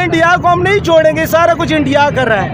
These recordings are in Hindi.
इंडिया को हम नहीं छोड़ेंगे, सारा कुछ इंडिया कर रहा है,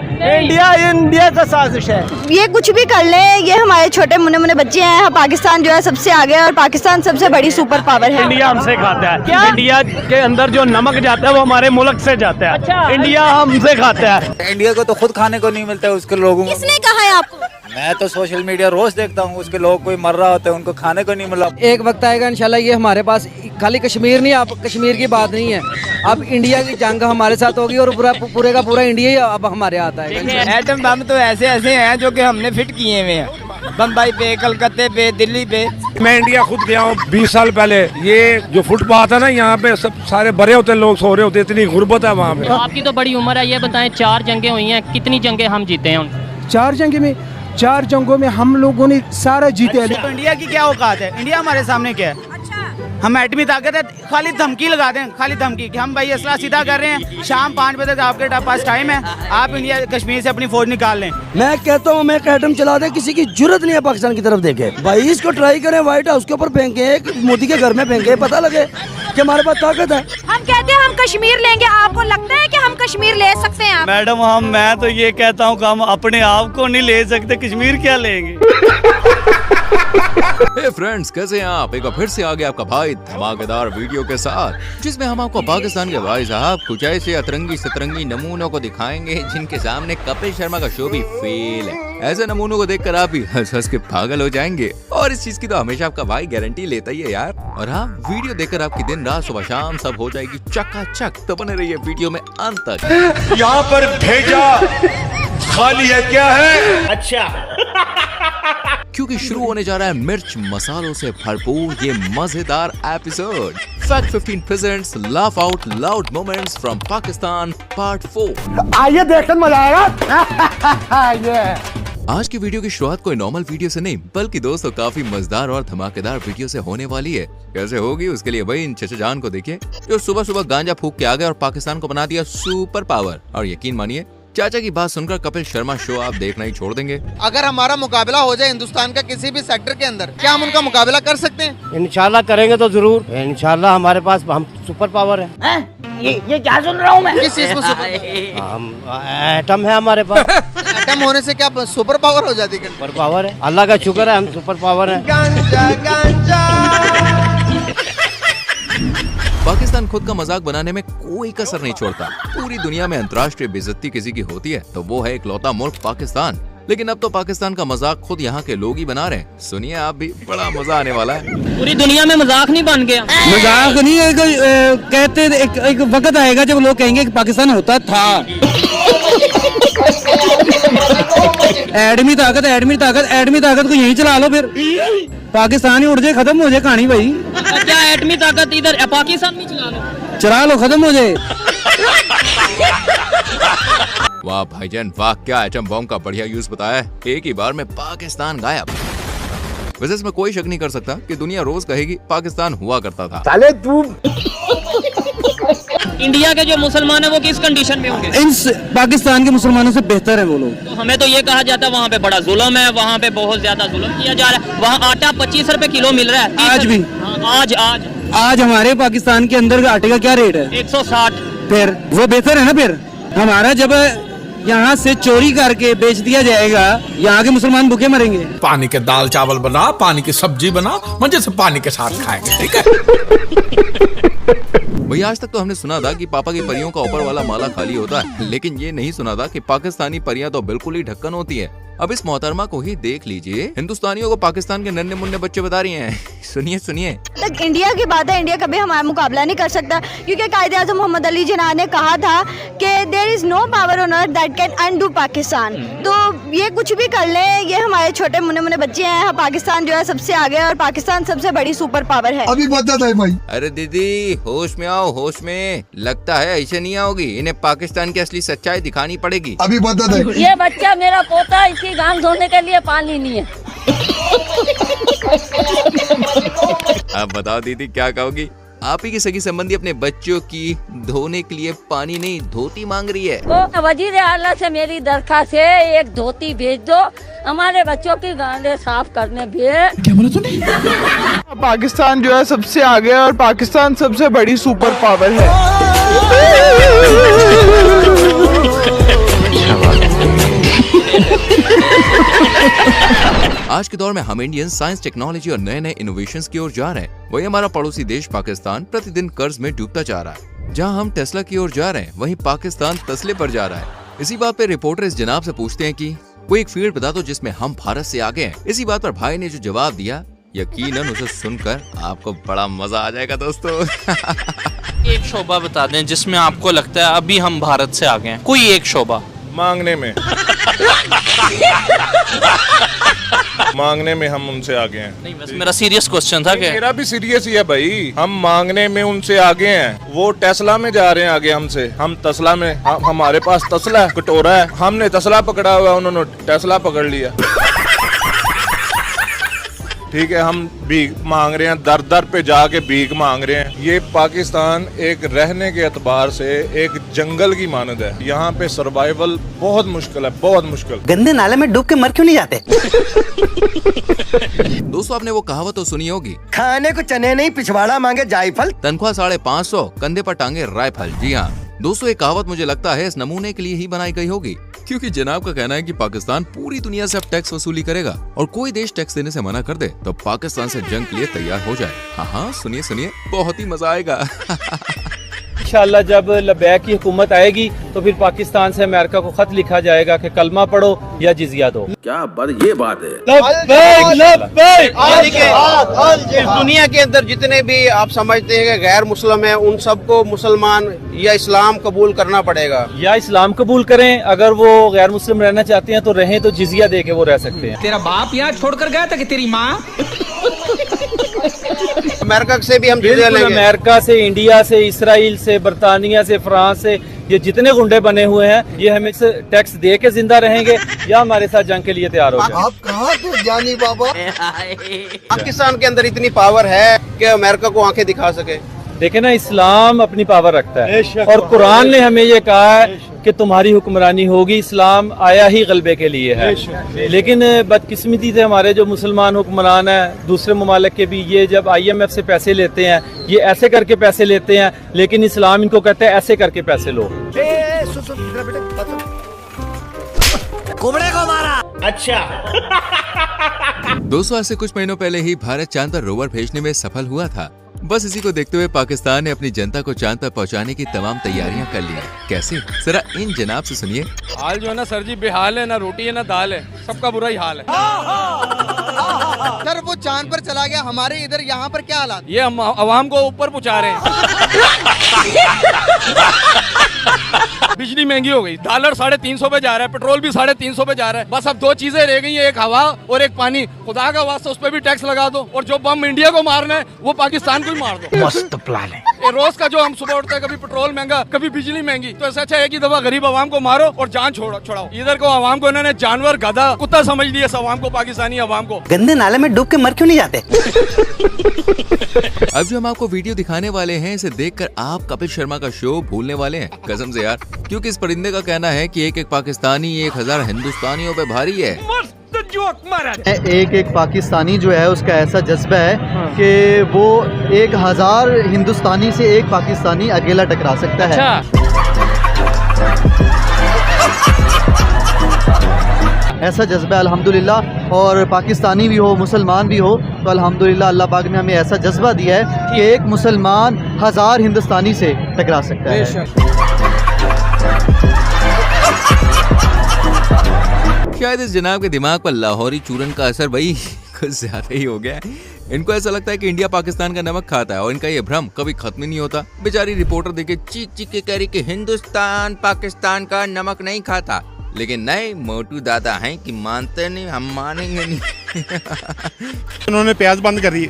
इंडिया का साजिश है। ये कुछ भी कर ले, ये हमारे छोटे मुन्ने मुन्ने बच्चे हैं। पाकिस्तान जो है सबसे आगे है और पाकिस्तान सबसे बड़ी सुपर पावर है। इंडिया हमसे खाता है क्या? इंडिया के अंदर जो नमक जाता है वो हमारे मुल्क से जाता है। अच्छा, इंडिया हमसे खाता है। इंडिया को तो खुद खाने को नहीं मिलता है उसके लोगों को। किसने कहा है आपको? मैं तो सोशल मीडिया रोज देखता हूँ, उसके लोग कोई मर रहा होता है, उनको खाने को नहीं मिला। एक वक्त आएगा इंशाल्लाह ये हमारे पास खाली कश्मीर नहीं, अब कश्मीर की बात नहीं है, अब इंडिया की जंग हमारे साथ होगी और पूरे का पूरा इंडिया ही अब हमारे हाथ आएगा। एटम बम तो ऐसे ऐसे हैं जो कि हमने फिट किए हुए हैं, बम्बई पे, कलकत्ते पे, दिल्ली पे। मैं इंडिया खुद गया हूँ 20 साल पहले। ये जो फुटपाथ है ना, यहाँ पे सब सारे भरे होते लोग सो रहे होते, इतनी गुर्बत है वहाँ पे। आपकी तो बड़ी उम्र है, ये बताएं 4 जंगें हुई हैं, कितनी जंगें हम जीते हैं? 4 जंगों में हम लोगों ने सारा जीते हैं। तो इंडिया की क्या औकात है? इंडिया हमारे सामने क्या है? हम एटमी ताकत है, खाली धमकी लगा दें, खाली धमकी कि हम भाई असला सीधा कर रहे हैं, शाम 5 बजे तक आपके पास टाइम है, आप इंडिया कश्मीर से अपनी फौज निकाल लें। मैं कहता हूँ मैं एटम चला दे, किसी की जरूरत नहीं है पाकिस्तान की तरफ देखे। भाई इसको ट्राई करें, व्हाइट हाउस के ऊपर फेंके, मोदी के घर में फेंके, पता लगे कि हमारे पास ताकत है। हम कहते हैं हम कश्मीर लेंगे, आपको लगता है कि हम कश्मीर ले सकते हैं? मैडम मैं तो ये कहता हूँ कि हम अपने आप को नहीं ले सकते, कश्मीर क्या लेंगे। हे फ्रेंड्स, कैसे हैं आप? एक बार फिर से आ गया आपका भाई धमाकेदार वीडियो के साथ, जिसमें हम आपको पाकिस्तान के भाई साहब कुछ ऐसे अतरंगी सतरंगी नमूनों को दिखाएंगे जिनके सामने कपिल शर्मा का शो भी फेल है। ऐसे नमूनों को देखकर आप भी हंस हंस के पागल हो जाएंगे, और इस चीज की तो हमेशा आपका भाई गारंटी लेता ही है यार। और हाँ, वीडियो देखकर आपकी दिन रात सुबह शाम सब हो जाएगी चकाचक, तो बने रहिए वीडियो में अंत तक। यहाँ पर भेजा खाली है क्या है? अच्छा, क्योंकि शुरू होने जा रहा है मिर्च मसालों से भरपूर ये मजेदार episode. Fact 15 presents laugh out loud moments from Pakistan part 4। आइए देखकर मजा आएगा। आज की वीडियो की शुरुआत कोई नॉर्मल वीडियो से नहीं, बल्कि दोस्तों काफी मजेदार और धमाकेदार वीडियो से होने वाली है। कैसे होगी उसके लिए भाई इन चचा जान को देखिए, जो सुबह सुबह गांजा फूक के आ गए और पाकिस्तान को बना दिया सुपर पावर। और यकीन मानिए, चाचा की बात सुनकर कपिल शर्मा शो आप देखना ही छोड़ देंगे। अगर हमारा मुकाबला हो जाए हिंदुस्तान का किसी भी सेक्टर के अंदर, क्या हम उनका मुकाबला कर सकते हैं? इंशाल्लाह करेंगे तो जरूर, इंशाल्लाह हमारे पास हम सुपर पावर है। ये क्या सुन रहा हूँ मैं? किस चीज को सुपर? हम एटम है हमारे पास। एटम होने से क्या सुपर पावर हो जाती है? सुपर पावर है, अल्लाह का शुक्र है हम सुपर पावर है। पाकिस्तान खुद का मजाक बनाने में कोई कसर नहीं छोड़ता। पूरी दुनिया में अंतर्राष्ट्रीय बेइज्जती किसी की होती है तो वो है इकलौता मुल्क पाकिस्तान। लेकिन अब तो पाकिस्तान का मजाक खुद यहाँ के लोग ही बना रहे हैं। सुनिए आप भी, बड़ा मजा आने वाला है। पूरी दुनिया में मजाक नहीं बन गया। मजाक नहीं है, कहते एक वक्त आएगा जब लोग कहेंगे कि पाकिस्तान होता था। एडमी ताकत को यहीं चला लो, फिर पाकिस्तान ही उड़ जाए, खत्म हो जाए कहानी भाई। क्या एटमी ताकत इधर पाकिस्तान में चला लो, खत्म हो जाए। वाह भाईजान वाह, क्या एटम बम का बढ़िया यूज बताया है। एक ही बार में पाकिस्तान गायब। वैसे इसमें कोई शक नहीं कर सकता कि दुनिया रोज कहेगी पाकिस्तान हुआ करता था। साले तू इंडिया के जो मुसलमान है वो किस कंडीशन में होंगे? इन पाकिस्तान के मुसलमानों से बेहतर है वो लोग। तो हमें तो ये कहा जाता है वहाँ पे बड़ा जुल्म है, वहाँ पे बहुत ज्यादा जुल्म किया जा रहा है। वहाँ आटा 25 रुपए किलो मिल रहा है आज भी। आज हमारे पाकिस्तान के अंदर आटे का क्या रेट है? 160। फिर वो बेहतर है ना। फिर हमारा जब यहाँ से चोरी करके बेच दिया जाएगा, यहाँ के मुसलमान भूखे मरेंगे। पानी के दाल चावल बना, पानी की सब्जी बना, मजे से पानी के साथ खाएंगे, ठीक है? भैया आज तक तो हमने सुना था कि पापा की परियों का ऊपर वाला माला खाली होता है, लेकिन ये नहीं सुना था कि पाकिस्तानी परियां तो बिल्कुल ही ढक्कन होती है। अब इस मोहतरमा को ही देख लीजिए, हिंदुस्तानियों को पाकिस्तान के नन्हे मुन्ने बच्चे बता रही हैं। सुनिए सुनिए। तक इंडिया की बात है, इंडिया कभी हमारा मुकाबला नहीं कर सकता, क्योंकि कायदे आज़म मोहम्मद अली जिन्ना ने कहा था कि there is no power on earth that can undo Pakistan. तो ये कुछ भी कर ले, ये हमारे छोटे मुन्ने मुन्ने बच्चे हैं। पाकिस्तान जो है सबसे आगे है और पाकिस्तान सबसे बड़ी सुपर पावर है। अभी बता दे भाई। अरे दीदी होश में आओ, होश में। लगता है ऐसे नहीं आओगी, इन्हें पाकिस्तान की असली सच्चाई दिखानी पड़ेगी। अभी बता दे। ये बच्चा मेरा पोता, इसकी गांग धोने के लिए पानी नहीं है। अब बताओ दीदी क्या कहोगी? आप ही की सगी संबंधी अपने बच्चों की धोने के लिए पानी नहीं धोती मांग रही है। तो वजीर आला से मेरी दरखास्त है, एक धोती भेज दो, हमारे बच्चों की गांडें साफ करने भेज। क्या बोला तूने? पाकिस्तान जो है सबसे आगे है और पाकिस्तान सबसे बड़ी सुपर पावर है। आज के दौर में हम इंडियन साइंस, टेक्नोलॉजी और नए नए इनोवेशंस की ओर जा रहे हैं। वहीं हमारा पड़ोसी देश पाकिस्तान प्रतिदिन कर्ज में डूबता जा रहा है। जहां हम टेस्ला की ओर जा रहे हैं, वहीं पाकिस्तान तस्ले पर जा रहा है। इसी बात पे रिपोर्टर इस जनाब से पूछते हैं कि कोई एक फील्ड बता दो जिसमें हम भारत से आगे हैं। इसी बात पर भाई ने जो जवाब दिया, यकीनन उसे सुनकर आपको बड़ा मजा आ जाएगा दोस्तों। एक शोबा बता दें जिसमें आपको लगता है अभी हम भारत से आगे हैं, कोई एक शोबा। मांगने में मांगने में हम उनसे आगे हैं। नहीं, बस मेरा सीरियस क्वेश्चन था कि मेरा भी सीरियस ही है भाई, हम मांगने में उनसे आगे हैं। वो टेस्ला में जा रहे हैं आगे हमसे, हम तस्ला में। हमारे पास तस्ला कटोरा है, हमने तस्ला पकड़ा हुआ, उन्होंने टेस्ला पकड़ लिया। ठीक है, हम भीख मांग रहे हैं, दर दर पे जाके भीख मांग रहे हैं। ये पाकिस्तान एक रहने के एतबार से एक जंगल की मानद है। यहाँ पे सर्वाइवल बहुत मुश्किल है, बहुत मुश्किल। गंदे नाले में डूब के मर क्यों नहीं जाते? दोस्तों, आपने वो कहावत तो सुनी होगी, खाने को चने नहीं पिछवाड़ा मांगे जायफल। तनख्वाह 550, कंधे पर टांगे राइफल। जी हाँ दोस्तों, ये कहावत मुझे लगता है इस नमूने के लिए ही बनाई गई होगी, क्योंकि जनाब का कहना है कि पाकिस्तान पूरी दुनिया से अब टैक्स वसूली करेगा और कोई देश टैक्स देने से मना कर दे तो पाकिस्तान से जंग के लिए तैयार हो जाए। हाँ, सुनिए सुनिए, बहुत ही मजा आएगा। इंशाल्लाह जब लबैक की हुकूमत आएगी तो फिर पाकिस्तान से अमेरिका को खत लिखा जाएगा कि कलमा पढ़ो या जिजिया दो। क्या बात, ये बात है। इस दुनिया के अंदर जितने भी आप समझते हैं कि गैर मुस्लिम है, उन सबको मुसलमान या इस्लाम कबूल करना पड़ेगा। या इस्लाम कबूल करें, अगर वो गैर मुस्लिम रहना चाहते हैं तो रहें, तो जिजिया दे के वो रह सकते हैं। तेरा बाप यहाँ छोड़कर गया था कि तेरी माँ? अमेरिका से भी हम जिजिया लेंगे। अमेरिका से, इंडिया से, इसराइल से, बरतानिया से, फ्रांस से, ये जितने गुंडे बने हुए हैं, ये हमें टैक्स दे के जिंदा रहेंगे या हमारे साथ जंग के लिए तैयार हो जाए। आप कहाँ थे जानी बाबा? पाकिस्तान के अंदर इतनी पावर है कि अमेरिका को आंखें दिखा सके। देखे ना, इस्लाम अपनी पावर रखता है और कुरान ने हमें ये कहा है कि तुम्हारी हुक्मरानी होगी। इस्लाम आया ही गलबे के लिए है, लेकिन बदकिस्मती से हमारे जो मुसलमान हुक्मरान हैं दूसरे ममालिक के भी, ये जब IMF से पैसे लेते हैं, ये ऐसे करके पैसे लेते हैं, लेकिन इस्लाम इनको कहते हैं ऐसे करके पैसे लो। कुबड़े को मारा। अच्छा। दोस्तों, ऐसे कुछ महीनों पहले ही भारत चांद पर रोवर भेजने में सफल हुआ था। बस इसी को देखते हुए पाकिस्तान ने अपनी जनता को चांद पर पहुंचाने की तमाम तैयारियां कर ली हैं। कैसे, जरा इन जनाब से सुनिए। हाल जो है ना सर जी, बेहाल है, ना रोटी है ना दाल है, सबका बुरा ही हाल है। सर वो चांद पर चला गया, हमारे इधर यहाँ पर क्या हालात? ये हम अवाम को ऊपर पहुंचा रहे हैं। बिजली महंगी हो गई, डॉलर 350 पे जा रहा है, पेट्रोल भी 350 पे जा रहा है। बस अब दो चीजें रह गई हैं, एक हवा और एक पानी। खुदा का वास्ता उस पर भी टैक्स लगा दो, और जो बम इंडिया को मारना है वो पाकिस्तान को ही मार दो। मस्त प्लान है। रोज का जो हम सुबह उठते हैं, कभी पेट्रोल महंगा, कभी बिजली महंगी, तो ऐसा अच्छा एक ही दफा गरीब आवाम को मारो और जान छुड़ाओ। इधर को आवाम को इन्होंने जानवर, गधा, कुत्ता समझ लिया, इस आवाम को, पाकिस्तानी आवाम को। गंदे नाले में डूब के मर क्यों नहीं जाते? अब जो हम आपको वीडियो दिखाने वाले हैं, इसे देखकर आप कपिल शर्मा का शो भूलने वाले हैं, कसम से यार, क्योंकि इस परिंदे का कहना है कि एक एक पाकिस्तानी 1000 हिंदुस्तानियों पे भारी है। एक एक पाकिस्तानी जो है उसका ऐसा जज्बा है कि वो 1000 हिंदुस्तानी से एक पाकिस्तानी अकेला टकरा सकता है। ऐसा जज्बा अल्हम्दुलिल्लाह, और पाकिस्तानी भी हो, मुसलमान भी हो, तो अल्हम्दुलिल्लाह अल्लाह पाक ने हमें ऐसा जज्बा दिया है कि एक मुसलमान 1000 हिंदुस्तानी से टकरा सकता है। शायद इस जनाब के दिमाग पर लाहौरी चूरन का असर भाई कुछ ज्यादा ही हो गया है। इनको ऐसा लगता है कि इंडिया पाकिस्तान का नमक खाता है और इनका ये भ्रम कभी खत्म नहीं होता। बेचारी रिपोर्टर देखे चीख चीख के कह रही कि हिंदुस्तान पाकिस्तान का नमक नहीं खाता, लेकिन नहीं, मोटू दादा हैं कि मानते नहीं, हम मानेंगे नहीं। उन्होंने प्याज बंद कर दी,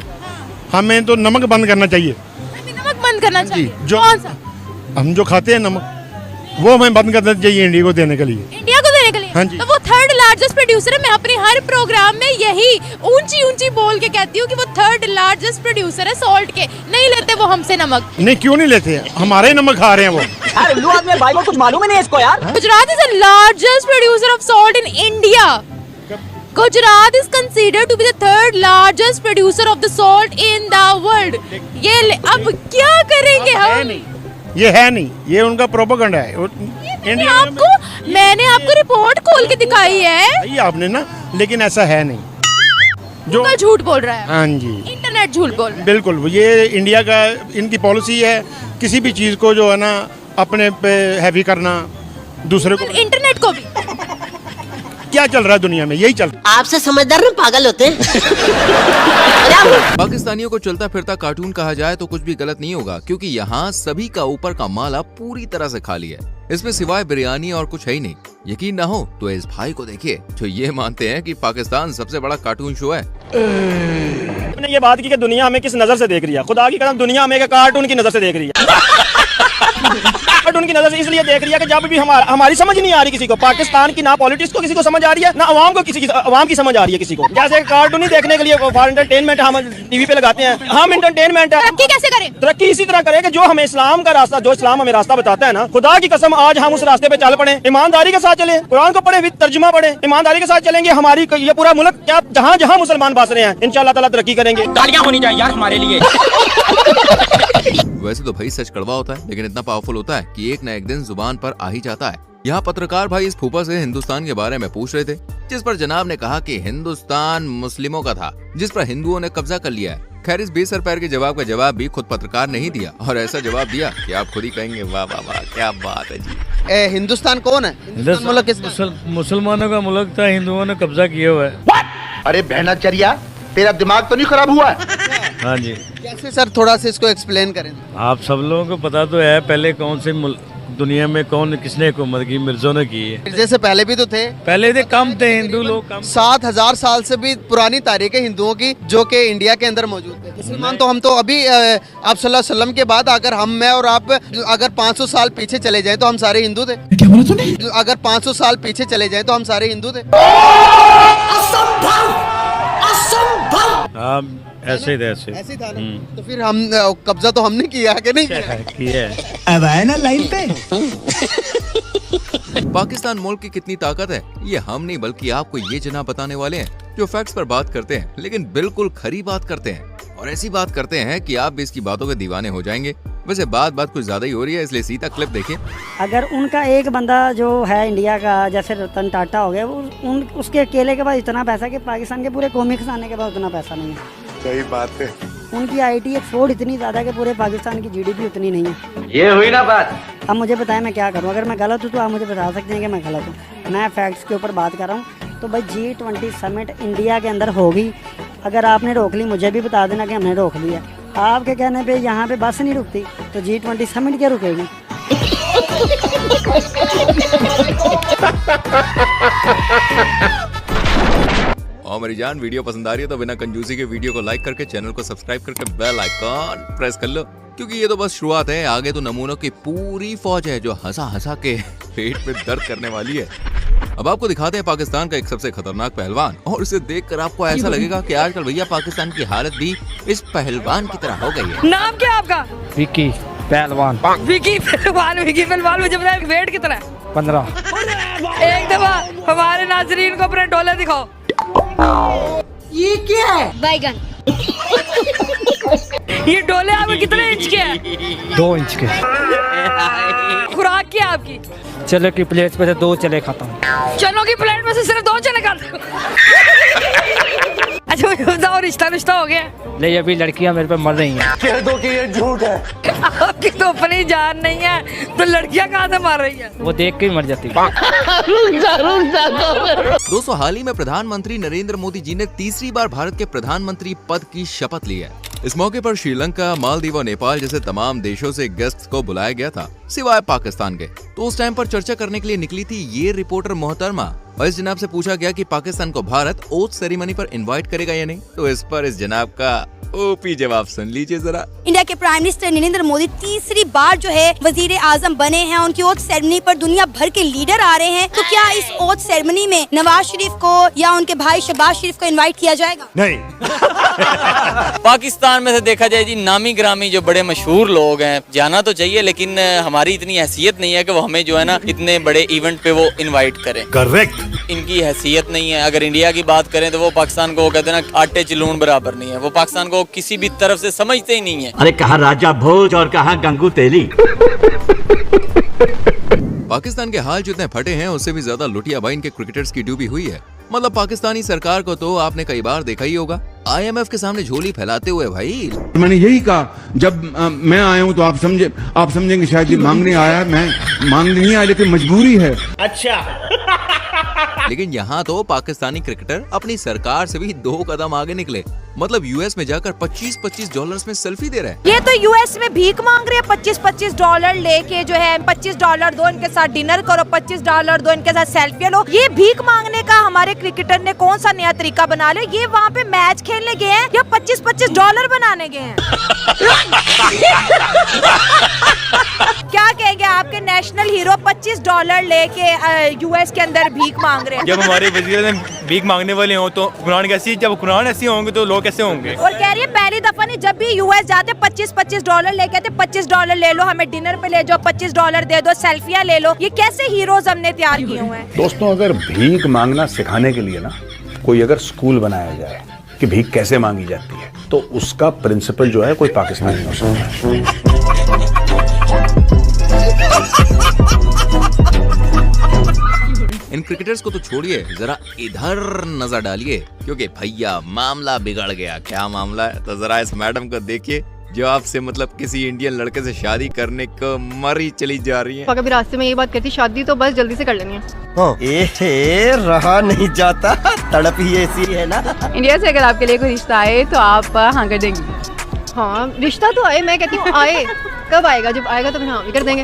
हमें तो नमक बंद करना चाहिए। नमक बंद करना चाहिए? जो हम जो खाते हैं नमक, वो हमें बंद करना चाहिए इंडिया को देने के लिए। इंडिया को देने के लिए? हाँ जी। तो वो 3rd लार्जेस्ट प्रोड्यूसर है। मैं अपने हर प्रोग्राम में यही ऊंची ऊंची बोल के कहती हूँ कि वो 3rd लार्जेस्ट प्रोड्यूसर है सॉल्ट के। नहीं लेते वो हमसे नमक? नहीं, क्यों नहीं लेते, हमारे ही नमक खा रहे हैं वो। उल्लू आदमी भाई को कुछ मालूम ही नहीं इसको यार। Gujarat is the largest producer of salt in India. Gujarat is considered to be the 3rd largest producer of the salt in the world. ये अब क्या करेंगे हम? ये है नहीं, ये उनका प्रोपेगेंडा है। इंडिया मैंने आपको रिपोर्ट खोल के दिखाई है। आपने ना, लेकिन ऐसा है नहीं। गूगल झूठ बोल रहा है, हाँ जी, इंटरनेट झूठ बोल रहा है। बिल्कुल ये इंडिया का इनकी पॉलिसी है, किसी भी चीज़ को जो है ना अपने पे हैवी करना, दूसरे को। इंटरनेट को भी क्या चल रहा है दुनिया में, यही चल रहा है। आपसे समझदार ना पागल होते हैं। पाकिस्तानियों को चलता फिरता कार्टून कहा जाए तो कुछ भी गलत नहीं होगा, क्योंकि यहाँ सभी का ऊपर का माला पूरी तरह से खाली है। इसमें सिवाय बिरयानी और कुछ है ही नहीं। यकीन ना हो तो इस भाई को देखिए जो ये मानते हैं कि पाकिस्तान सबसे बड़ा कार्टून शो है। आपने ये बात की कि दुनिया हमें किस नजर से देख रही है, खुदा की कसम दुनिया हमें कार्टून की नजर से देख रही है। कार्टून की नजर से इसलिए देख रही है कि जब भी हमारी समझ नहीं आ रही किसी को, पाकिस्तान की ना पॉलिटिक्स को किसी को समझ आ रही है, ना अवाम को अवाम की समझ आ रही है किसी को। जैसे कार्टून ही देखने के लिए फॉर एंटरटेनमेंट हम टीवी पे लगाते हैं, हम एंटरटेनमेंट है। तरक्की कैसे करें? तरक्की इसी तरह करें कि जो हमें इस्लाम का रास्ता, जो इस्लाम हमें रास्ता बताता है ना, खुदा की कसम आज हम उस रास्ते पे चल पड़े, ईमानदारी के साथ चले, कुरान को पढ़े, तर्जुमा पढ़े, ईमानदारी के साथ चलेंगे, हमारी ये पूरा मुल्क क्या जहाँ जहाँ मुसलमान बस रहे हैं इंशाअल्लाह ताला तरक्की करेंगे। तालियां होनी चाहिए यार हमारे लिए। वैसे तो भाई सच कड़वा होता है, लेकिन इतना पावरफुल होता है कि एक न एक दिन जुबान पर आ ही जाता है। यहाँ पत्रकार भाई इस फूफा से हिंदुस्तान के बारे में पूछ रहे थे, जिस पर जनाब ने कहा कि हिंदुस्तान मुस्लिमों का था, जिस पर हिंदुओं ने कब्जा कर लिया है। खैर इस बेसर पैर के जवाब का जवाब भी खुद पत्रकार ने ही दिया, और ऐसा जवाब दिया कि आप खुद ही कहेंगे वाह वाह वाह क्या बात है जी। हिंदुस्तान कौन है? हिंदुस्तान मुल्क किसका? मुसलमानों का मुल्क था, हिंदुओं ने कब्जा किया हुआ है। अरे बहनाचर्या, तेरा दिमाग तो नहीं खराब हुआ है? हाँ जी। कैसे सर, थोड़ा सा इसको एक्सप्लेन करें। आप सब लोगों को पता तो है पहले कौन से दुनिया में कौन किसने हुकूमत की, मिर्जों ने की है। जैसे पहले भी तो थे, पहले थे कम थे हिंदू लोग कम। 7000 साल से भी पुरानी तारीख है हिंदुओं की, जो कि इंडिया के अंदर मौजूद है। मुसलमान तो हम तो अभी आप सल्लल्लाहु अलैहि वसल्लम के बाद अगर हम, मैं और आप अगर 500 साल पीछे चले जाएं तो हम सारे हिंदू थे। क्या बोला तूने? अगर 500 साल पीछे चले जाएं तो हम सारे हिंदू थे। हाँ ऐसे थे, ऐसे था ना। तो फिर हम कब्जा तो हमने किया कि नहीं किया? अब आए ना लाइन पे। पाकिस्तान मुल्क की कितनी ताकत है ये हम नहीं बल्कि आपको ये जनाब बताने वाले हैं, जो फैक्ट्स पर बात करते हैं लेकिन बिल्कुल खरी बात करते हैं, और ऐसी बात करते हैं कि आप भी इसकी बातों के दीवाने हो जाएंगे। वैसे बात कुछ ज्यादा ही हो रही है, इसलिए सीधा क्लिप देखिए। अगर उनका एक बंदा जो है इंडिया का, जैसे रतन टाटा हो गया, उसके अकेले के पास इतना पैसा कि पाकिस्तान के पूरे कौमी खजाने के पास उतना पैसा नहीं है। सही बात है। उनकी IT एक्सपोर्ट इतनी ज्यादा है कि पूरे पाकिस्तान की GDP उतनी नहीं है। ये हुई ना बात। अब मुझे बताएं मैं क्या करूं? अगर मैं गलत हूं तो आप मुझे बता सकते हैं कि मैं गलत हूं। मैं फैक्ट्स के ऊपर बात कर रहा हूं। तो भाई G20 समिट इंडिया के अंदर होगी, अगर आपने रोक ली मुझे भी बता देना कि हमने रोक लिया। आपके कहने पे यहाँ पे बस नहीं रुकती तो G20 समिट क्या रुकेगी? और मेरी जान वीडियो पसंद आ रही है तो बिना कंजूसी के वीडियो को लाइक करके चैनल को सब्सक्राइब करके बेल आइकॉन प्रेस कर लो, क्योंकि ये तो बस शुरुआत है। आगे तो नमूनों की पूरी फौज है जो हंसा हंसा के पेट पे दर्द करने वाली है। अब आपको दिखाते हैं पाकिस्तान का एक सबसे खतरनाक पहलवान, और इसे देखकर आपको ऐसा लगेगा कि आजकल भैया पाकिस्तान की हालत भी इस पहलवान की तरह हो गई है। नाम क्या आपका? विकी पहलवान। विकी पहलवान मुझे बताया वेट कितना है? 15। एक दफा हमारे नाजरीन को अपने डोले दिखाओ। ये क्या है? बैगन। ये डोले आपके कितने इंच के हैं? 2 इंच के। खुराक क्या आपकी? चने की प्लेट पे से 2 चने खाता हूँ। चनों की प्लेट में से सिर्फ 2 चने खाते हो? अच्छा मुझे बताओ, रिश्ता हो गया? नहीं, अभी लड़कियां मेरे पे मर रही हैं। कह दो कि ये झूठ है। आपकी तो अपनी जान नहीं है तो लड़कियां कहाँ से मर रही हैं? वो देख के ही मर जाती है। दोस्तों, हाल ही में प्रधानमंत्री नरेंद्र मोदी जी ने तीसरी बार भारत के प्रधानमंत्री पद की शपथ ली है। इस मौके पर श्रीलंका, मालदीव और नेपाल जैसे तमाम देशों से गेस्ट को बुलाया गया था, सिवाय पाकिस्तान के। तो उस टाइम पर चर्चा करने के लिए निकली थी ये रिपोर्टर मोहतरमा, और इस जनाब से पूछा गया कि पाकिस्तान को भारत ओथ सेरेमनी पर इनवाइट करेगा या नहीं। तो इस पर इस जनाब का ओपी जवाब सुन लीजिए जरा। इंडिया के प्राइम मिनिस्टर नरेंद्र मोदी तीसरी बार जो है वजीर आजम बने हैं। उनकी ओथ सेरेमनी पर दुनिया भर के लीडर आ रहे हैं। तो क्या इस ओथ सेरेमनी में नवाज शरीफ को या उनके भाई शहबाज शरीफ को इनवाइट किया जाएगा? नहीं। पाकिस्तान में से देखा जाए जी, नामी ग्रामी जो बड़े मशहूर लोग हैं जाना तो चाहिए, लेकिन हमारी इतनी हैसियत नहीं है कि वो हमें जो है ना इतने बड़े इवेंट पे वो इनवाइट करें। करेक्ट। इनकी हैसियत नहीं है। अगर इंडिया की बात करें तो वो पाकिस्तान को कहते हैं ना आटे चिलून बराबर नहीं है। वो पाकिस्तान को किसी भी तरफ से समझते ही नहीं है। अरे कहाँ राजा भोज और कहाँ गंगू तेली। पाकिस्तान के हाल जितने फटे हैं उससे भी ज्यादा लुटिया भाई इनके क्रिकेटर्स की डूबी हुई है। मतलब पाकिस्तानी सरकार को तो आपने कई बार देखा ही होगा IMF के सामने झोली फैलाते हुए भाई। मैंने यही कहा जब मैं आया हूँ तो आप समझेंगे शायद ये मांगने आया, मैं मांगने नहीं आया लेकिन मजबूरी है। अच्छा लेकिन यहाँ तो पाकिस्तानी क्रिकेटर अपनी सरकार से भी 2 कदम आगे निकले। मतलब US में जाकर $25 में सेल्फी दे रहे हैं। ये तो US में भीख मांग रहे हैं, $25 लेके जो है $25 दो, इनके साथ डिनर करो, $25 दो, इनके साथ सेल्फी लो। ये भीख मांगने का हमारे क्रिकेटर ने कौन सा नया तरीका बना लिया? ये वहाँ पे मैच खेलने गए हैं या $25 बनाने गए हैं? क्या कहेंगे आपके नेशनल हीरो $25 लेके US के अंदर भीख मांग रहे हैं? जब हमारे वजीर भीख मांगने वाले हों तो कुरान कैसी, जब कुरान ऐसी होंगे तो लोग कैसे होंगे? और कह रही है पहली दफा नहीं, जब भी US जाते $25 लेके आते, $25 ले लो, हमें डिनर पे ले जाओ, $25 दे दो, सेल्फियां ले लो। ये कैसे हीरोज हमने तैयार किए हुए हैं? दोस्तों, अगर भीख मांगना सिखाने के लिए ना कोई अगर स्कूल बनाया जाए कि भीख कैसे मांगी जाती है, तो उसका प्रिंसिपल जो है कोई पाकिस्तानी हो सकता है। इन क्रिकेटर्स को तो छोड़िए, जरा इधर नजर डालिए क्योंकि भैया मामला बिगड़ गया। क्या मामला है? तो जरा इस मैडम को देखिए जो आपसे मतलब किसी इंडियन लड़के से शादी करने को मरी चली जा रही है। कभी रास्ते में ये बात कहती, शादी तो बस जल्दी से कर लेनी है। रहा नहीं जाता, तड़प ही ऐसी है ना। इंडिया से अगर आपके लिए कोई रिश्ता आए तो आप हाँ कर देंगी? हाँ, रिश्ता तो आए, मैं कहती हूँ आए। कब आएगा? जब आएगा तो फिर हाँ भी कर देंगे।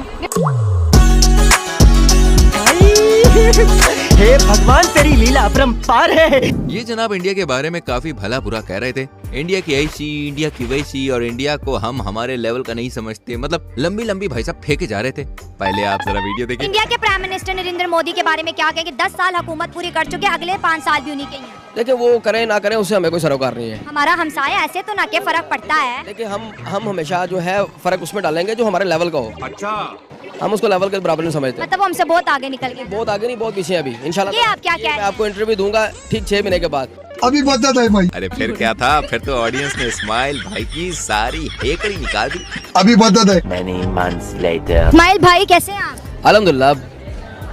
हे भगवान, तेरी लीला अपरंपार है। ये जनाब इंडिया के बारे में काफी भला बुरा कह रहे थे। इंडिया की ऐसी, इंडिया की वैसी, और इंडिया को हम हमारे लेवल का नहीं समझते। मतलब लंबी लंबी भाई साहब फेंके जा रहे थे। पहले आप जरा वीडियो देखिए। इंडिया के प्राइम मिनिस्टर नरेंद्र मोदी के बारे में क्या कहे कि 10 साल हुकूमत पूरी कर चुके, अगले 5 साल भी उन्हीं के हैं। देखिए, वो करें ना करें उससे हमें कोई सरोकार नहीं है। हमारा हमसाया ऐसे तो ना के फर्क पड़ता है। देखिए, हम हमेशा जो है फर्क उसमें डालेंगे जो हमारे लेवल का हो। अच्छा, हम उसको लेवल के बराबर नहीं समझते। मतलब हमसे बहुत आगे निकल गए। बहुत आगे नहीं, बहुत पीछे अभी इंशाल्लाह। ये आप क्या कह रहे हैं? मैं आपको इंटरव्यू दूंगा ठीक 6 महीने के बाद। अभी बता दे भाई। अरे फिर क्या था? फिर तो ऑडियंस ने स्माइल भाई की सारी हेकड़ी निकाल दी। अभी बता दे। इस्माइल भाई कैसे हैं आप? अल्हम्दुलिल्लाह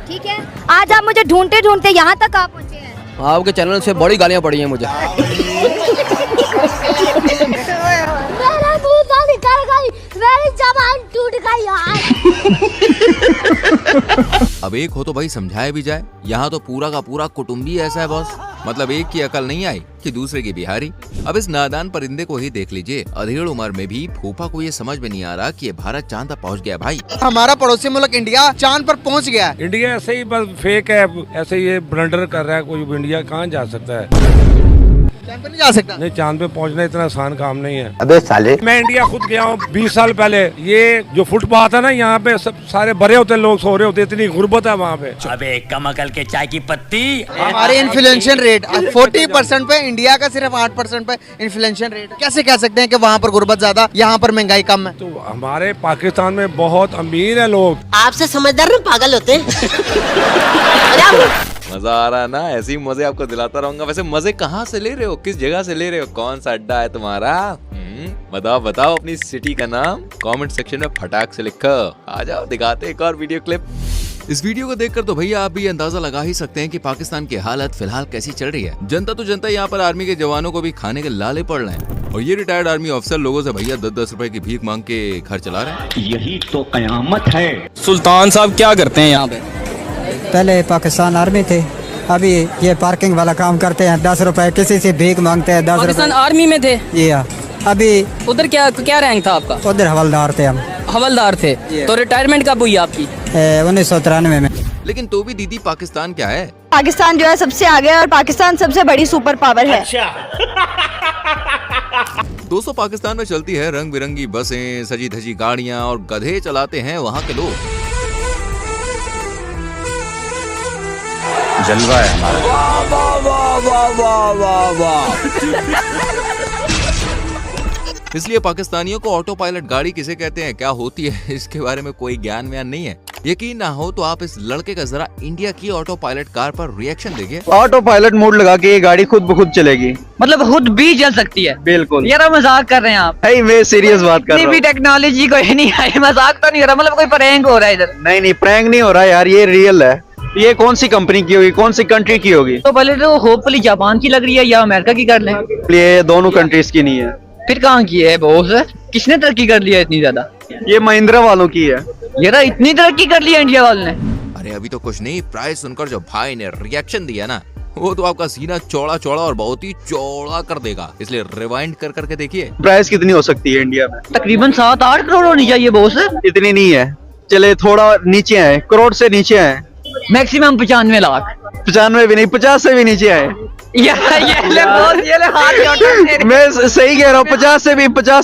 ठीक है। आज आप मुझे ढूंढते ढूंढते यहाँ तक आप पहुँचे हैं। आपके चैनल से बड़ी गालियाँ पड़ी हैं मुझे। मेरी जबान टूट गई यार। अब एक हो तो भाई समझाया भी जाए। यहाँ तो पूरा का पूरा कुटुंबी ऐसा है बॉस। मतलब एक की अकल नहीं आई कि दूसरे की बिहारी। अब इस नादान परिंदे को ही देख लीजिए। अधेड़ उम्र में भी फूफा को ये समझ में नहीं आ रहा कि ये भारत चांद तक पहुँच गया। भाई, हमारा पड़ोसी मुल्क इंडिया चांद पर पहुँच गया। इंडिया ऐसे ही बस फेक है, ऐसे ये ब्लंडर कर रहा है। कोई इंडिया कहाँ जा सकता है? चांद पे नहीं जा सकता। नहीं, चांद पे पहुंचना इतना आसान काम नहीं है। अबे साले, मैं इंडिया खुद गया हूँ 20 साल पहले। ये जो फुटपाथ है ना, यहाँ पे सब सारे भरे होते, लोग सो रहे होते, इतनी गुर्बत है वहाँ पे। अबे कम अकल के चाय की पत्ती। हमारे इन्फ्लेशन रेट 40% पे, इंडिया का सिर्फ 8% पे इन्फ्लेशन रेट। कैसे कह सकते हैं कि वहाँ पर गुर्बत ज्यादा, यहाँ पर महंगाई कम है? तो हमारे पाकिस्तान में बहुत अमीर है लोग। आपसे समझदार ना पागल होते हैं। मजा आ रहा है ना? ऐसे ही मजे आपको दिलाता रहूंगा। वैसे मजे कहाँ से ले रहे हो? किस जगह से ले रहे हो? कौन सा अड्डा है तुम्हारा? बताओ बताओ अपनी सिटी का नाम कमेंट सेक्शन में फटाक से लिखो। आ जाओ, दिखाते एक और वीडियो क्लिप। इस वीडियो को देखकर तो भैया आप भी अंदाजा लगा ही सकते हैं कि पाकिस्तान की हालत फिलहाल कैसी चल रही है। जनता तो जनता, यहाँ पर आर्मी के जवानों को भी खाने के लाले पड़ रहे हैं। और ये रिटायर्ड आर्मी ऑफिसर लोगों से भैया 10-10 रुपए की भीख मांग के घर चला रहे हैं। यही तो कयामत है। सुल्तान साहब क्या करते हैं यहाँ पे? पहले पाकिस्तान आर्मी थे, अभी ये पार्किंग वाला काम करते हैं। 10 रुपए किसी से भीख मांगते हैं। 10 पाकिस्तान आर्मी में थे? जी हाँ। अभी उधर क्या रैंक था आपका? उधर हवलदार थे हम। हवलदार थे? तो रिटायरमेंट कब हुई आपकी? 1993 में। लेकिन तो भी दीदी, पाकिस्तान क्या है? पाकिस्तान जो है सबसे आगे है और पाकिस्तान सबसे बड़ी सुपर पावर है। दोस्तों, पाकिस्तान में चलती है रंग बिरंगी बसें, सजी धजी गाड़ियाँ और गधे चलाते हैं वहाँ के लोग। जलवा है हमारा। वाह वाह वाह वाह वाह वाह। इसलिए पाकिस्तानियों को ऑटो पायलट गाड़ी किसे कहते हैं, क्या होती है, इसके बारे में कोई ज्ञान व्यान नहीं है। यकीन ना हो तो आप इस लड़के का जरा इंडिया की ऑटो पायलट कार पर रिएक्शन देखिए। ऑटो पायलट मोड लगा के ये गाड़ी खुद ब खुद चलेगी। मतलब खुद भी चल सकती है? बिल्कुल। यार मजाक कर रहे हैं आप? मैं सीरियस बात कर रहा हूँ। टेक्नोलॉजी कोई नहीं आई, मजाक तो नहीं हो रहा? मतलब कोई प्रैंक हो रहा है इधर? नहीं, प्रैंक नहीं हो रहा यार, ये रियल है। ये कौन सी कंपनी की होगी, कौन सी कंट्री की होगी? तो पहले तो होपफुली जापान की लग रही है या अमेरिका की कर लें। ये दोनों कंट्रीज की नहीं है। फिर कहाँ की है बॉस? किसने तरक्की कर लिया इतनी ज्यादा? ये महिंद्रा वालों की है। यार इतनी तरक्की कर ली है इंडिया वालों ने। अरे अभी तो कुछ नहीं, प्राइस सुनकर जो भाई ने रिएक्शन दिया ना, वो तो आपका सीना चौड़ा चौड़ा और बहुत ही चौड़ा कर देगा, इसलिए रिवाइंड कर करके देखिए। प्राइस कितनी हो सकती है इंडिया में? तकरीबन 7-8 करोड़ होनी चाहिए बॉस। इतनी नहीं है, चले थोड़ा नीचे है, करोड़ से नीचे है। मैक्सिमम 95 लाख। 95 भी नहीं, 50 से भी नीचे है। ये ले हाथ मैं सही कह रहा हूँ, 50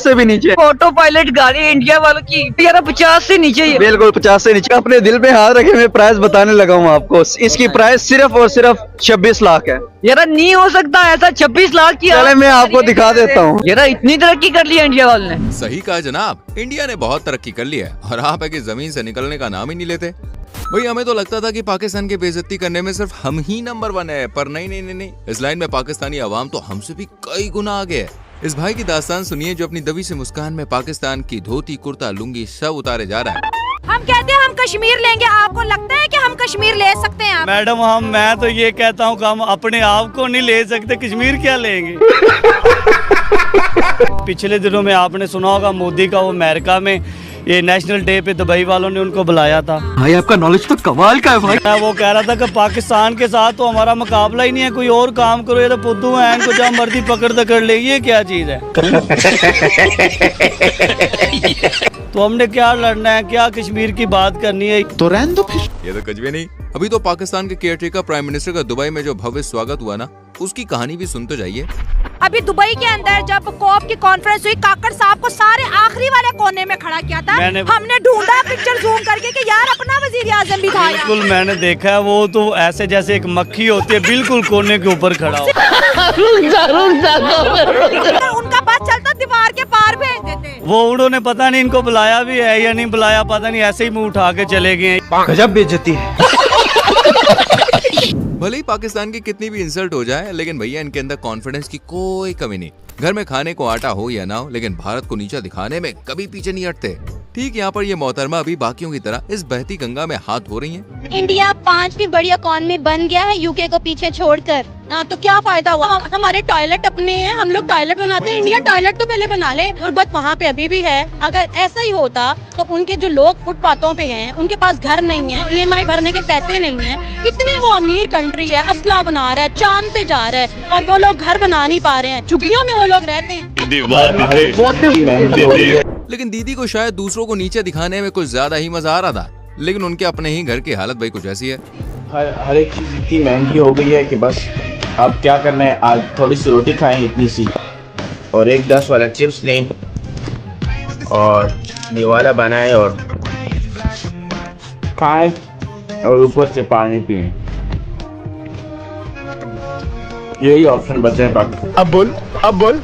से भी नीचे। ऑटो पायलट गाड़ी इंडिया वालों की यार 50 से नीचे ही है। बिल्कुल 50 से नीचे। अपने दिल पे हाथ रखे मैं प्राइस बताने लगा हूँ आपको। इसकी प्राइस सिर्फ और सिर्फ 26 लाख है। यार नहीं हो सकता ऐसा, 26 लाख की। चले मैं आपको दिखा देता हूँ। यार इतनी तरक्की कर ली है इंडिया वालों ने। सही कहा जनाब, इंडिया ने बहुत तरक्की कर ली है और आप है कि जमीन से निकलने का नाम ही नहीं लेते। भाई हमें तो लगता था कि पाकिस्तान की बेइज्जती करने में सिर्फ हम ही नंबर 1 है, पर नहीं। इस लाइन में पाकिस्तानी अवाम तो हमसे भी कई गुना आगे है। इस भाई की दास्तान सुनिए जो अपनी दबी से मुस्कान में पाकिस्तान की धोती, कुर्ता, लुंगी सब उतारे जा रहा है। हम कहते हैं हम कश्मीर लेंगे, आपको लगता है कि हम कश्मीर ले सकते हैं? मैडम मैं तो ये कहता हूँ कि हम अपने आप को नहीं ले सकते, कश्मीर क्या लेंगे। पिछले दिनों में आपने सुना होगा मोदी का वो अमेरिका में ये नेशनल डे पे दुबई वालों ने उनको बुलाया था। भाई आपका नॉलेज तो कमाल का है भाई। वो कह रहा था कि पाकिस्तान के साथ तो हमारा मुकाबला ही नहीं है, कोई और काम करो, ये तो पुद्दू है, इनको जहाँ मर्जी पकड़ ले, ये क्या चीज है। तो हमने क्या लड़ना है, क्या कश्मीर की बात करनी है? तो रहने दो फिर। ये तो कुछ भी नहीं। अभी तो पाकिस्तान के केयरटेकर प्राइम मिनिस्टर का दुबई में जो भव्य स्वागत हुआ ना, उसकी कहानी भी सुन तो जाइए। अभी दुबई के अंदर जब कोप की कॉन्फ्रेंस हुई, काकड़ साहब को सारे आखिरी वाले कोने में खड़ा किया था। हमने ढूंढा पिक्चर जूम करके कि यार अपना वजीर आजम भी था। बिल्कुल मैंने देखा है, वो तो ऐसे जैसे एक मक्खी होती है, बिल्कुल कोने के ऊपर खड़ा हो। उनका बात चलता दीवार के पार भेज देते। वो उन्होंने पता नहीं इनको बुलाया भी है या नहीं बुलाया, पता नहीं, ऐसे ही मुंह उठा के चले गए। गजब बेइज्जती है। भले ही पाकिस्तान की कितनी भी इंसल्ट हो जाए, लेकिन भैया इनके अंदर कॉन्फिडेंस की कोई कमी नहीं। घर में खाने को आटा हो या ना हो, लेकिन भारत को नीचा दिखाने में कभी पीछे नहीं हटते। ठीक यहाँ पर ये मोहतरमा अभी बाकियों की तरह इस बहती गंगा में हाथ धो रही हैं। इंडिया 5वीं बड़ी इकॉनमी बन गया है यूके को पीछे छोड़कर। तो क्या फायदा हुआ? हमारे टॉयलेट अपने हैं, हम लोग टॉयलेट बनाते हैं। इंडिया टॉयलेट तो पहले बना ले। गुर्बत वहाँ पे अभी भी है। अगर ऐसा ही होता तो उनके जो लोग फुटपाथों पे हैं, उनके पास घर नहीं है, EMI भरने के पैसे नहीं है। इतनी वो अमीर कंट्री है, असला बना रहा है, चांद पे जा रहा है, और वो लोग घर बना नहीं पा रहे हैं। झुग्गियों में वो लोग रहते हैं। लेकिन दीदी को शायद दूसरों को नीचे दिखाने में कुछ ज्यादा ही मजा आ रहा था, लेकिन उनके अपने ही घर की हालत भाई कुछ ऐसी है। हर एक चीज इतनी महंगी हो गई है कि बस अब क्या करना है, आज थोड़ी सी रोटी खाएं इतनी सी, और एक 10 वाला चिप्स लें और निवाला बनाएं और खाएं और ऊपर से पानी पिएं। यही ऑप्शन बचे हैं बाकी। अब बोल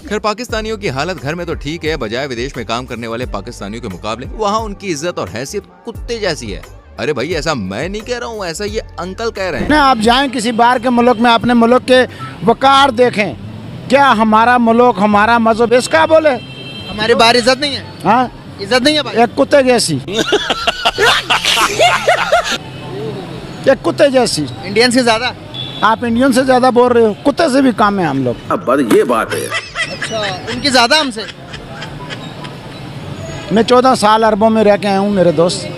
खैर पाकिस्तानियों की हालत घर में तो ठीक है, बजाय विदेश में काम करने वाले पाकिस्तानियों के मुकाबले वहाँ उनकी इज्जत और हैसियत कुत्ते जैसी है। अरे भाई ऐसा मैं नहीं कह रहा हूँ, ऐसा ये अंकल कह रहे हैं। आप जाएं किसी बाहर के मुल्क में, अपने मुल्क के वकार देखें। क्या हमारा मुल्क, हमारा मजहब इसका बोले हमारी बाहर इज्जत नहीं है? हाँ इज्जत नहीं है भाई। एक कुत्ते जैसी एक कुत्ते जैसी। इंडियन से ज्यादा? आप इंडियन से ज्यादा बोल रहे हो, कुत्ते से भी कम है हम लोग। अब ये बात है। अच्छा, उनकी ज्यादा हमसे? मैं 14 साल अरबों में रह के आया हूँ मेरे दोस्त।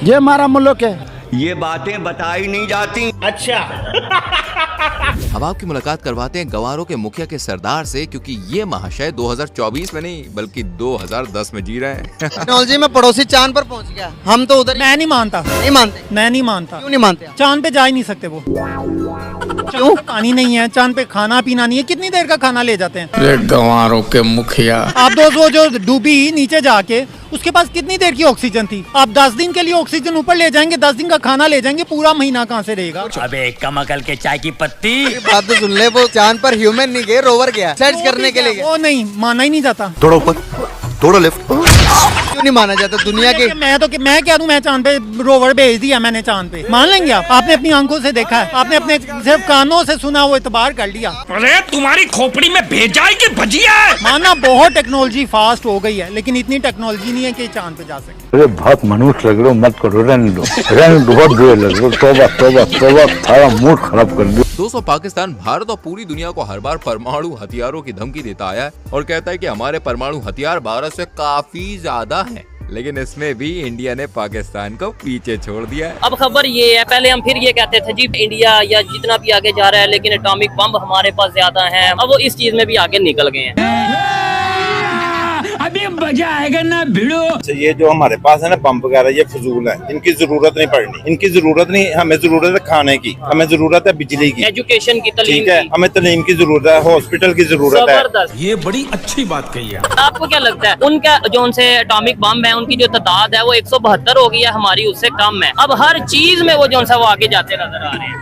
ये हमारा मुल्क है। ये बातें बताई नहीं जाती। अच्छा। अब आपकी मुलाकात करवाते हैं गवारों के मुखिया के सरदार से, क्योंकि ये महाशय 2024 में नहीं बल्कि 2010 में जी रहे हैं। टेक्नोलॉजी में पड़ोसी चांद पर पहुंच गया, हम तो उधर। मैं नहीं मानता। नहीं मानते? मैं नहीं मानता। क्यों नहीं मानते? चांद पे जा ही नहीं सकते वो। क्यों? पानी नहीं है चांद पे, खाना पीना नहीं है, कितनी देर का खाना ले जाते हैं? गंवारों के मुखिया। आप दोस्त वो जो डूबी नीचे जाके, उसके पास कितनी देर की ऑक्सीजन थी? आप 10 दिन के लिए ऑक्सीजन ऊपर ले जाएंगे, 10 दिन का खाना ले जाएंगे, पूरा महीना कहाँ से रहेगा? अबे कमकल के चाय की पत्ती। बात तो सुन ले, वो चांद पर ह्यूमन नहीं गए, रोवर गया सर्च करने के लिए। वो नहीं माना ही नहीं जाता। थोड़ा ऊपर, थोड़ा लेफ्ट। क्यों नहीं माना जाता दुनिया के? मैं क्या दूं, मैं चांद पे रोवर भेज दिया मैंने चांद पे, मान लेंगे आप? आपने अपनी आंखों से देखा है, आपने अपने सिर्फ कानों से सुना, वो इतबार कर लिया। अरे तुम्हारी खोपड़ी में भेजा है कि भजिया है? माना बहुत टेक्नोलॉजी फास्ट हो गई है, लेकिन इतनी टेक्नोलॉजी नहीं है कि चांद पे जा सके। अरे बहुत मनुष्य लग रहे हो, मत करो, रहने दो, बहुत बुरे लग रहे हो। तौबा तौबा तौबा, सारा मूड खराब कर दिया। दोस्तों, पाकिस्तान भारत और पूरी दुनिया को हर बार परमाणु हथियारों की धमकी देता आया है और कहता है कि हमारे परमाणु हथियार भारत से काफी ज्यादा हैं। लेकिन इसमें भी इंडिया ने पाकिस्तान को पीछे छोड़ दिया है। अब खबर ये है, पहले हम फिर ये कहते थे जी इंडिया या जितना भी आगे जा रहा है, लेकिन एटॉमिक बम हमारे पास ज्यादा है। अब वो इस चीज में भी आगे निकल गए हैं। अभी मजा आएगा ना भिड़ो। ये जो हमारे पास है ना पंप वगैरह, ये फजूल है, इनकी जरूरत नहीं पड़नी, इनकी जरूरत नहीं। हमें जरूरत है खाने की, हमें जरूरत है बिजली की, एजुकेशन की, तालीम ठीक है, हमें तालीम की जरूरत है, हॉस्पिटल की जरूरत है। ये बड़ी अच्छी बात कही है। आपको क्या लगता है, उनका जो उनसे एटॉमिक बम है, उनकी जो तादाद है वो 172 हो गई है, हमारी उससे कम है। अब हर चीज में वो जो वो आगे जाते नजर आ रहे हैं।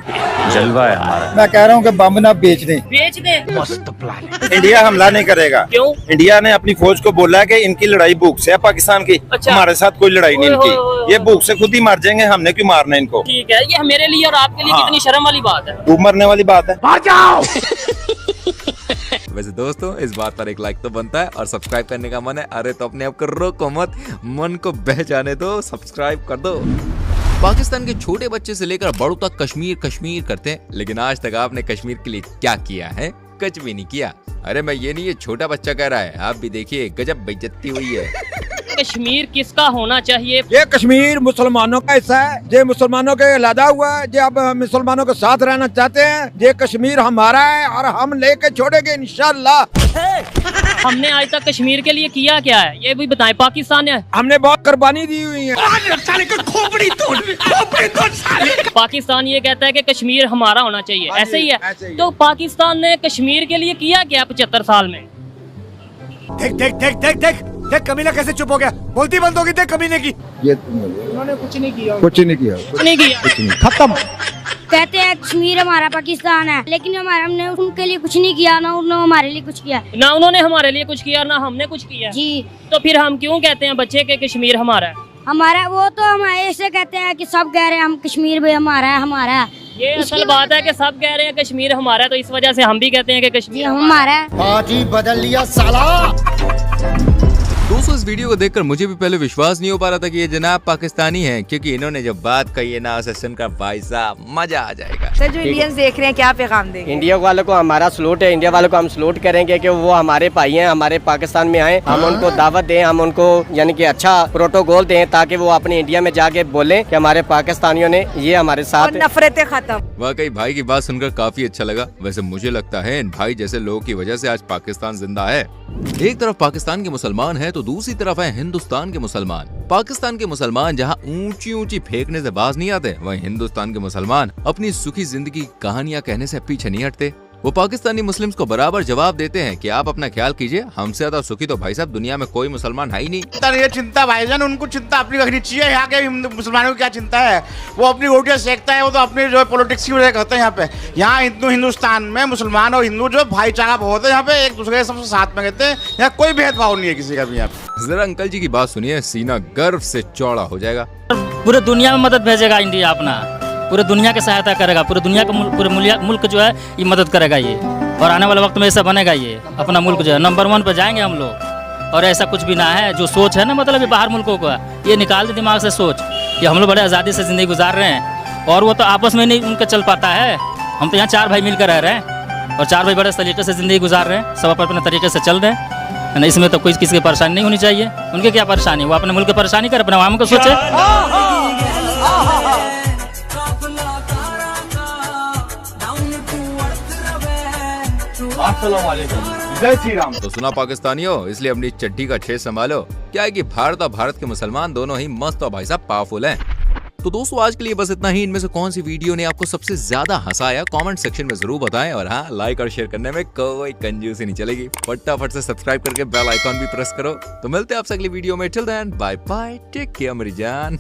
जलवा है हमारा। मैं कह रहा हूँ कि बम ना बेच दें। बेच दें। मस्त प्लान। इंडिया हमला नहीं करेगा। क्यों? इंडिया ने अपनी फौज को बोला है कि इनकी लड़ाई भूख से है, पाकिस्तान की। अच्छा। हमारे साथ कोई लड़ाई नहीं इनकी, ये भूख से खुद ही मर जाएंगे, हमने क्यों मारना है इनको? ठीक है, ये मेरे लिए और आपके लिए कितनी शर्म वाली बात है। खूब मरने वाली बात है। मार जाओ। वैसे दोस्तों, इस बात पर एक लाइक तो बनता है और सब्सक्राइब करने का मन है, अरे तो अपने आप को रोको मत, मन को बह जाने दो, सब्सक्राइब कर दो। पाकिस्तान के छोटे बच्चे से लेकर बड़ों तक कश्मीर कश्मीर करते हैं, लेकिन आज तक आपने कश्मीर के लिए क्या किया है? कुछ भी नहीं किया। अरे मैं ये नहीं, ये छोटा बच्चा कह रहा है, आप भी देखिए, गजब बेइज्जती हुई है। कश्मीर किसका होना चाहिए? ये कश्मीर मुसलमानों का हिस्सा है, ये मुसलमानों के अलहदा हुआ है, ये अब मुसलमानों के साथ रहना चाहते हैं। ये कश्मीर हमारा है और हम लेके छोड़ेंगे इंशाल्लाह। हमने आज तक कश्मीर के लिए किया क्या है, ये भी बताएं। पाकिस्तान है, हमने बहुत कुर्बानी दी हुई है। पाकिस्तान ये कहता है कि कश्मीर हमारा होना चाहिए, ऐसे ही है। तो पाकिस्तान ने कश्मीर के लिए किया क्या 75 साल में? देख देख देख देख देख देख, कमीना कैसे चुप हो गया, बोलती बंद होगी, देख कमीने की। ये उन्होंने कुछ नहीं किया, कुछ नहीं किया, कुछ नहीं किया, खत्म। कहते हैं कश्मीर हमारा पाकिस्तान है, लेकिन हमने उनके लिए कुछ नहीं किया, ना उन्होंने हमारे लिए कुछ किया। ना उन्होंने हमारे लिए कुछ किया, ना हमने कुछ किया जी। तो फिर हम क्यों कहते हैं बच्चे के कश्मीर हमारा है? हमारा वो तो हम ऐसे कहते हैं कि सब कह रहे हैं हम कश्मीर भी हमारा है, हमारा है। ये असल बात है कि सब कह रहे हैं कश्मीर हमारा है, तो इस वजह से हम भी कहते हैं कि कश्मीर हमारा है। आज ही बदल लिया साला। दोस्तों, इस वीडियो को देखकर मुझे भी पहले विश्वास नहीं हो पा रहा था कि ये जनाब पाकिस्तानी हैं, क्योंकि इन्होंने जब बात कही है ना, उसे सुनकर भाई साहब मजा आ जाएगा। सर, जो इंडियंस देख रहे हैं, क्या पैगाम देंगे? इंडिया वालों को हमारा सलूट है, इंडिया वालों को हम सलूट करेंगे कि वो हमारे भाई हैं, हमारे पाकिस्तान में आए, हम उनको दावत दें, हम उनको यानी कि अच्छा प्रोटोकॉल दें, ताकि वो अपने इंडिया में जाके बोले कि हमारे पाकिस्तानियों ने ये हमारे साथ नफरतें खत्म। वाकई भाई की बात सुनकर काफी अच्छा लगा। वैसे मुझे लगता है इन भाई जैसे लोगों की वजह से आज पाकिस्तान जिंदा है। एक तरफ पाकिस्तान के मुसलमान हैं, तो दूसरी तरफ है हिंदुस्तान के मुसलमान। पाकिस्तान के मुसलमान जहां ऊंची ऊंची फेंकने से बाज नहीं आते, वहीं हिंदुस्तान के मुसलमान अपनी सुखी जिंदगी की कहानियां कहने से पीछे नहीं हटते। वो पाकिस्तानी मुस्लिम्स को बराबर जवाब देते हैं कि आप अपना ख्याल कीजिए, हमसे ज्यादा सुखी तो भाई साहब दुनिया में कोई मुसलमान है ही नहीं। ये चिंता भाईजान, उनको चिंता अपनी रखनी चाहिए। यहाँ के मुसलमानों की क्या चिंता है, वो अपनी रोटियां सेकता है, वो तो अपने जो पॉलिटिक्स की वजह करते हैं। यहाँ पे यहाँ हिंदुस्तान में मुसलमान और हिंदू जो भाईचारा बहुत है, यहाँ पे एक दूसरे के सबसे साथ में रहते हैं, यहाँ कोई भेदभाव नहीं है किसी का भी। यहाँ पे जरा अंकल जी की बात सुनिए, सीना गर्व से चौड़ा हो जाएगा। पूरे दुनिया में मदद भेजेगा इंडिया, अपना पूरे दुनिया की सहायता करेगा, पूरे दुनिया का पूरे मुल्क जो है ये मदद करेगा ये, और आने वाले वक्त में ऐसा बनेगा ये, अपना मुल्क जो है नंबर 1 पे जाएंगे हम लोग। और ऐसा कुछ भी ना है, जो सोच है ना मतलब ये बाहर मुल्कों का, ये निकाल दे दिमाग से सोच। ये हम लोग बड़े आज़ादी से ज़िंदगी गुजार रहे हैं, और वो तो आपस में नहीं उनका चल पाता है। हम तो यहाँ 4 भाई मिलकर रह रहे हैं, और 4 भाई बड़े तरीके से ज़िंदगी गुजार रहे हैं, सब अपने तरीके से चल रहे हैं। इसमें तो कोई किसी की परेशानी नहीं होनी चाहिए। उनकी क्या परेशानी, वो अपने मुल्क की परेशानी कर, अपने आवाम को सोचे। जय श्री राम। तो सुना पाकिस्तानियों, इसलिए अपनी चड्डी का छेद संभालो। क्या है कि भारत और भारत के मुसलमान दोनों ही मस्त और भाई साहब पावरफुल हैं। तो दोस्तों, आज के लिए बस इतना ही। इनमें से कौन सी वीडियो ने आपको सबसे ज्यादा हंसाया, कमेंट सेक्शन में जरूर बताएं। और हाँ, लाइक और शेयर करने में कोई कंजूसी नहीं चलेगी। फटाफट से सब्सक्राइब करके बेल आइकॉन भी प्रेस करो। तो मिलते हैं आपसे अगली वीडियो में। Till then bye bye, take care मेरी जान।